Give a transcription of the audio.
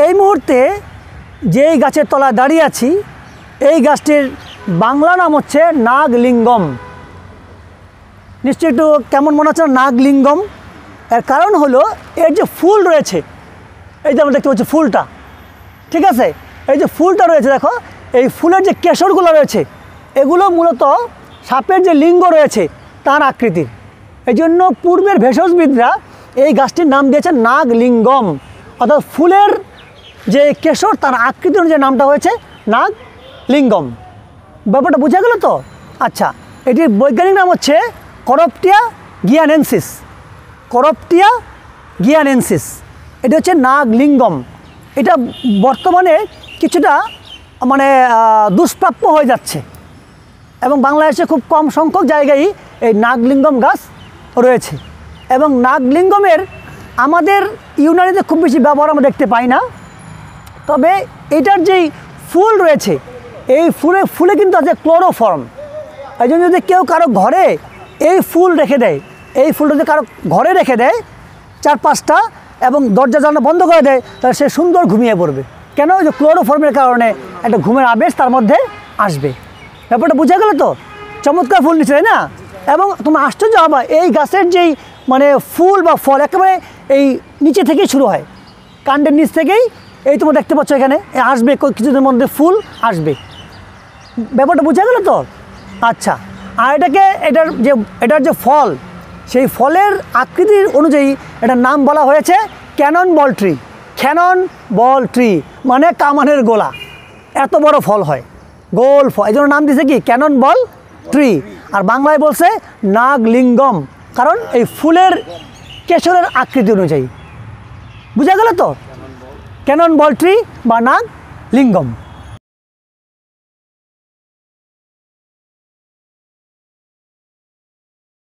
এই মুহূর্তে যেই গাছের তলায় দাঁড়িয়ে আছি এই গাছটির বাংলা নাম হচ্ছে নাগলিঙ্গম। নিশ্চয়ই একটু কেমন মনে হচ্ছে নাগলিঙ্গম? এর কারণ হলো এর যে ফুল রয়েছে, এই যে আমরা দেখতে পাচ্ছি ফুলটা, ঠিক আছে, এই যে ফুলটা রয়েছে দেখো, এই ফুলের যে কেশরগুলো রয়েছে এগুলো মূলত সাপের যে লিঙ্গ রয়েছে তার আকৃতির। এই জন্য পূর্বের ভেষজবিদরা এই গাছটির নাম দিয়েছে নাগলিঙ্গম, অর্থাৎ ফুলের যে কেশর তার আকৃতি অনুযায়ী নামটা হয়েছে নাগলিঙ্গম। ব্যাপারটা বোঝা গেল তো? আচ্ছা, এটির বৈজ্ঞানিক নাম হচ্ছে করপ্টিয়া গিয়ানেন্সিস। করপ্টিয়া গিয়ানেন্সিস, এটা হচ্ছে নাগলিঙ্গম। এটা বর্তমানে কিছুটা দুষ্প্রাপ্য হয়ে যাচ্ছে এবং বাংলাদেশে খুব কম সংখ্যক জায়গায় এই নাগলিঙ্গম গাছ রয়েছে। এবং নাগলিঙ্গমের আমাদের ইউনানিতে খুব বেশি ব্যবহার আমরা দেখতে পাই না, তবে এটার যেই ফুল রয়েছে এই ফুলে কিন্তু আছে ক্লোরোফর্ম। এই জন্য যদি কেউ কারো ঘরে এই ফুল রেখে দেয়, এই ফুলটা যদি কারো ঘরে রেখে দেয় 4-5টা এবং দরজা জানলা বন্ধ করে দেয়, তাহলে সে সুন্দর ঘুমিয়ে পড়বে। কেন? যে ক্লোরোফর্মের কারণে একটা ঘুমের আবেশ তার মধ্যে আসবে। ব্যাপারটা বোঝা গেল তো? চমৎকার ফুল নিচ্ছে, তাই না? এবং তুমি আশ্চর্য হবা, এই গাছের যেই ফুল বা ফল একেবারে এই নিচে থেকেই শুরু হয়, কাণ্ডের নিচ থেকেই। এই তোমরা দেখতে পাচ্ছ এখানে আসবে কিছুদিনের মধ্যে ফুল আসবে। ব্যাপারটা বোঝা গেল তো? আচ্ছা, আর এটার যে ফল, সেই ফলের আকৃতির অনুযায়ী এটার নাম বলা হয়েছে cannon ball tree. Cannon ball tree মানে কামানের গোলা, এত বড় ফল হয়, গোল ফল, এই জন্য নাম দিয়েছে কি ক্যানন বল ট্রি। আর বাংলায় বলছে নাগলিঙ্গম, কারণ এই ফুলের কেশরের আকৃতি অনুযায়ী। বুঝা গেল তো? ক্যানন বল ট্রি বা নাগলিঙ্গম।